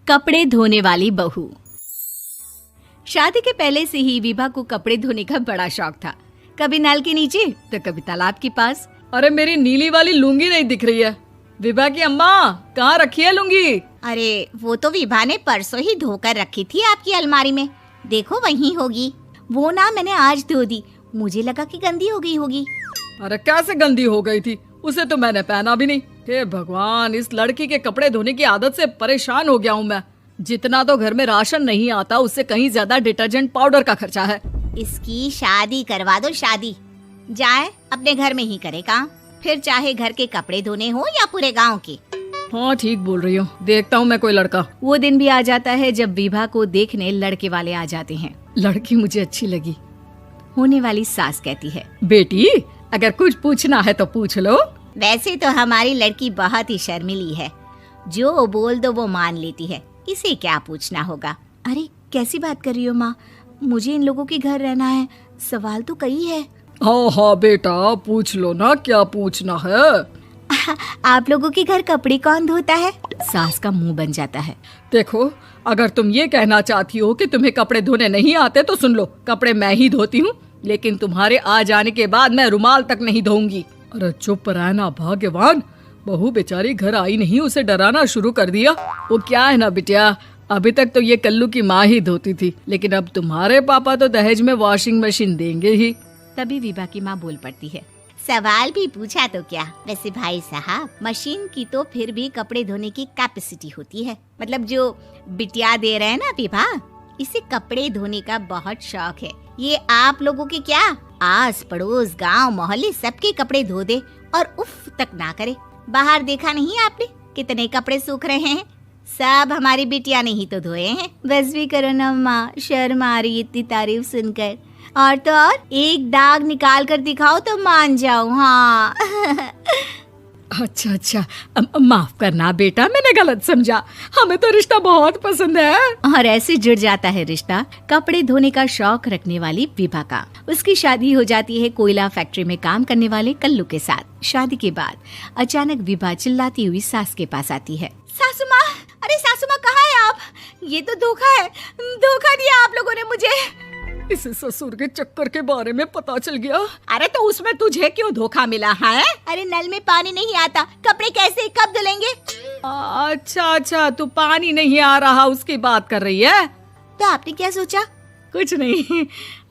कपड़े धोने वाली बहू। शादी के पहले से ही विभा को कपड़े धोने का बड़ा शौक था। कभी नल के नीचे तो कभी तालाब के पास। अरे मेरी नीली वाली लुंगी नहीं दिख रही है। विभा की अम्मा, कहाँ रखी है लुंगी? अरे वो तो विभा ने परसों ही धोकर रखी थी आपकी अलमारी में, देखो वहीं होगी। वो ना मैंने आज धो दी, मुझे लगा कि गंदी हो गई होगी। अरे कैसे गंदी हो गई थी? उसे तो मैंने पहना भी नहीं। हे भगवान, इस लड़की के कपड़े धोने की आदत से परेशान हो गया हूँ मैं। जितना तो घर में राशन नहीं आता, उससे कहीं ज्यादा डिटर्जेंट पाउडर का खर्चा है। इसकी शादी करवा दो, शादी जाए अपने घर में ही करे काम, फिर चाहे घर के कपड़े धोने हो या पूरे गांव के। हाँ ठीक बोल रही हो, देखता हूँ मैं कोई लड़का। वो दिन भी आ जाता है जब विभा को देखने लड़के वाले आ जाते हैं। लड़की मुझे अच्छी लगी। होने वाली सास कहती है, बेटी अगर कुछ पूछना है तो पूछ लो। वैसे तो हमारी लड़की बहुत ही शर्मीली है, जो बोल दो वो मान लेती है, इसे क्या पूछना होगा। अरे कैसी बात कर रही हो माँ, मुझे इन लोगों के घर रहना है, सवाल तो कई है। हाँ हाँ बेटा, पूछ लो ना, क्या पूछना है। आप लोगों के घर कपड़े कौन धोता है? सास का मुंह बन जाता है। देखो, अगर तुम ये कहना चाहती हो कि तुम्हें कपड़े धोने नहीं आते तो सुन लो, कपड़े मैं ही धोती हूँ, लेकिन तुम्हारे आ जाने के बाद मैं रुमाल तक नहीं धोऊंगी। अरे चुप रहना भाग्यवान, बहू बेचारी घर आई नहीं, उसे डराना शुरू कर दिया। वो क्या है ना बिटिया, अभी तक तो ये कल्लू की माँ ही धोती थी, लेकिन अब तुम्हारे पापा तो दहेज में वॉशिंग मशीन देंगे ही। तभी विभा की माँ बोल पड़ती है, सवाल भी पूछा तो क्या। वैसे भाई साहब, मशीन की तो फिर भी कपड़े धोने की कैपेसिटी होती है। मतलब जो बिटिया दे रहे हैं ना विभा, इसे कपड़े धोने का बहुत शौक है। ये आप लोगों के क्या, आस पड़ोस गांव मोहल्ले सबके कपड़े धो दे और उफ तक ना करे। बाहर देखा नहीं आपने कितने कपड़े सूख रहे हैं? सब हमारी बिटिया ने ही तो धोए हैं। बस भी करो ना माँ, शर्म आ रही इतनी तारीफ सुनकर। और तो और एक दाग निकाल कर दिखाओ तो मान जाऊं। हाँ अच्छा, माफ करना बेटा, मैंने गलत समझा। हमें तो रिश्ता बहुत पसंद है। और ऐसे जुड़ जाता है रिश्ता कपड़े धोने का शौक रखने वाली विभा का। उसकी शादी हो जाती है कोयला फैक्ट्री में काम करने वाले कल्लू के साथ। शादी के बाद अचानक विभा चिल्लाती हुई सास के पास आती है। सासू माँ, अरे सासू माँ कहाँ है आप? ये तो धोखा है, धोखा दिया आप लोगों ने मुझे। इसे ससुर के चक्कर के बारे में पता चल गया। अरे तो उसमें तुझे क्यों धोखा मिला है? अरे नल में पानी नहीं आता, कपड़े कैसे कब धुलेंगे? अच्छा, तू पानी नहीं आ रहा उसकी बात कर रही है। तो आपने क्या सोचा? कुछ नहीं।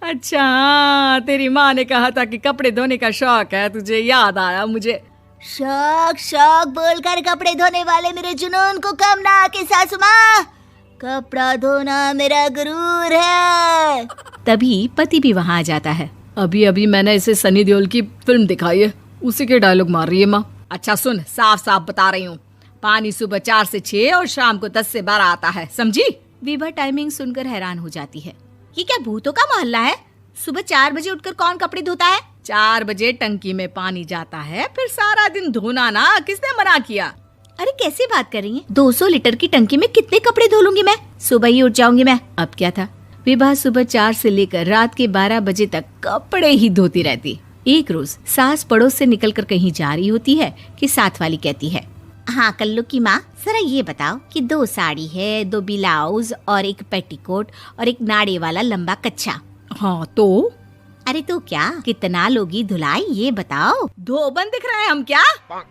अच्छा, तेरी माँ ने कहा था कि कपड़े धोने का शौक है, तुझे याद आया मुझे। शौक बोलकर कपड़े धोने वाले मेरे जुनून को कम ना आके सासू माँ, कपड़ा धोना मेरा गुरूर है। तभी पति भी वहाँ आ जाता है। अभी मैंने इसे सनी देओल की फिल्म दिखाई है, उसी के डायलॉग मार रही है माँ। अच्छा सुन, साफ साफ बता रही हूँ, पानी सुबह 4 से 6 और शाम को 10 से 12 आता है, समझी? विभा टाइमिंग सुनकर हैरान हो जाती है। ये क्या भूतों का मोहल्ला है? सुबह 4 बजे उठकर कौन कपड़े धोता है? 4 बजे टंकी में पानी जाता है, फिर सारा दिन धोना ना, किसने मना किया? अरे कैसी बात कर रही हैं? 200 लीटर की टंकी में कितने कपड़े धो लूंगी मैं? सुबह ही उठ जाऊंगी मैं। अब क्या था, विभा सुबह 4 से लेकर रात के 12 बजे तक कपड़े ही धोती रहती। एक रोज सास पड़ोस से निकलकर कहीं जा रही होती है कि साथ वाली कहती है, हाँ कल्लू की माँ, जरा ये बताओ कि 2 साड़ी है, 2 ब्लाउज और एक पेटीकोट और एक नाड़े वाला लंबा कच्छा। हाँ तो? अरे तो क्या, कितना लोगी धुलाई ये बताओ। धोबन दिख रहे हैं हम क्या?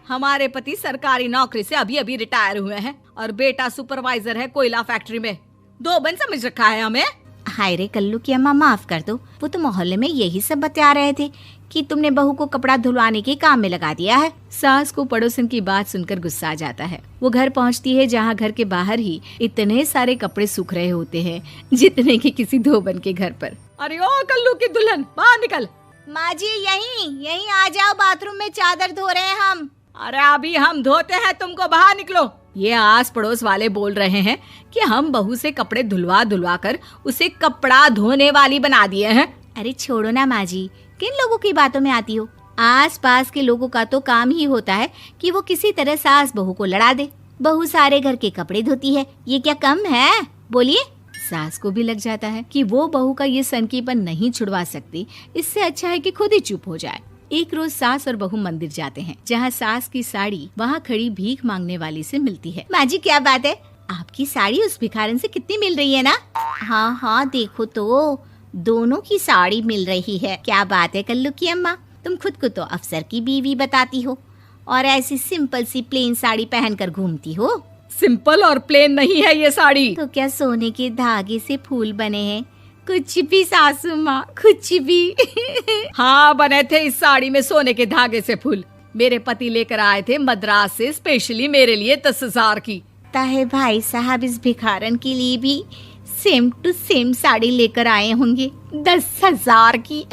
हमारे पति सरकारी नौकरी से अभी रिटायर हुए हैं और बेटा सुपरवाइजर है कोयला फैक्ट्री में। धोबन समझ रखा है हमें? हाय रे कल्लू की अम्मा, माफ कर दो, वो तो मोहल्ले में यही सब बता रहे थे कि तुमने बहू को कपड़ा धुलवाने के काम में लगा दिया है। सास को पड़ोसन की बात सुनकर गुस्सा आ जाता है। वो घर पहुंचती है जहां घर के बाहर ही इतने सारे कपड़े सूख रहे होते हैं जितने कि किसी धोबन के घर पर। अरे ओ कल्लू की दुल्हन, बाहर निकल। माँ जी यहीं आ जाओ, बाथरूम में चादर धो रहे हैं हम। अरे अभी हम धोते हैं, तुमको बाहर निकलो। ये आस पड़ोस वाले बोल रहे हैं कि हम बहू से कपड़े धुलवा कर उसे कपड़ा धोने वाली बना दिए हैं। अरे छोड़ो ना माँ जी, किन लोगों की बातों में आती हो? आस पास के लोगों का तो काम ही होता है कि वो किसी तरह सास बहू को लड़ा दे। बहू सारे घर के कपड़े धोती है, ये क्या कम है? बोलिए। सास को भी लग जाता है कि वो बहू का ये सनकीपन नहीं छुड़वा सकती, इससे अच्छा है कि खुद ही चुप हो जाए। एक रोज सास और बहू मंदिर जाते हैं, जहाँ सास की साड़ी वहाँ खड़ी भीख मांगने वाली से मिलती है। माँ जी क्या बात है, आपकी साड़ी उस भिखारन से कितनी मिल रही है ना? हाँ हाँ देखो तो दोनों की साड़ी मिल रही है। क्या बात है कल्लू की अम्मा, तुम खुद को तो अफसर की बीवी बताती हो और ऐसी सिंपल सी प्लेन साड़ी पहनकर घूमती हो। सिंपल और प्लेन नहीं है ये साड़ी। तो क्या सोने के धागे से फूल बने हैं? कुछ भी सासू माँ, कुछ भी। हाँ बने थे इस साड़ी में सोने के धागे से फूल। मेरे पति लेकर आए थे मद्रास से स्पेशली मेरे लिए 10,000 की। ताहे भाई साहब इस भिखारन के लिए भी सेम टू सेम साड़ी लेकर आए होंगे 10,000 की।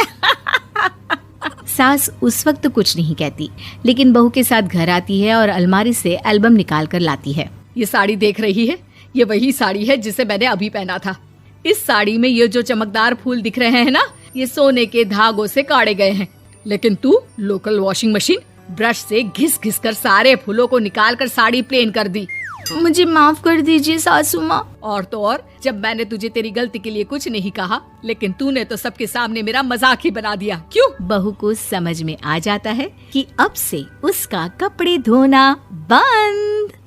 सास उस वक्त कुछ नहीं कहती, लेकिन बहू के साथ घर आती है और अलमारी से एल्बम निकाल कर लाती है। ये साड़ी देख रही है, ये वही साड़ी है जिसे मैंने अभी पहना था। इस साड़ी में ये जो चमकदार फूल दिख रहे हैं ना, ये सोने के धागों से काटे गए हैं। लेकिन तू लोकल वॉशिंग मशीन ब्रश से घिस घिस कर सारे फूलों को निकाल कर साड़ी प्लेन कर दी। मुझे माफ कर दीजिए सासू माँ। और तो और, जब मैंने तुझे तेरी गलती के लिए कुछ नहीं कहा, लेकिन तूने तो सबके सामने मेरा मजाक ही बना दिया। क्यों? बहू को समझ में आ जाता है कि अब से उसका कपड़े धोना बंद।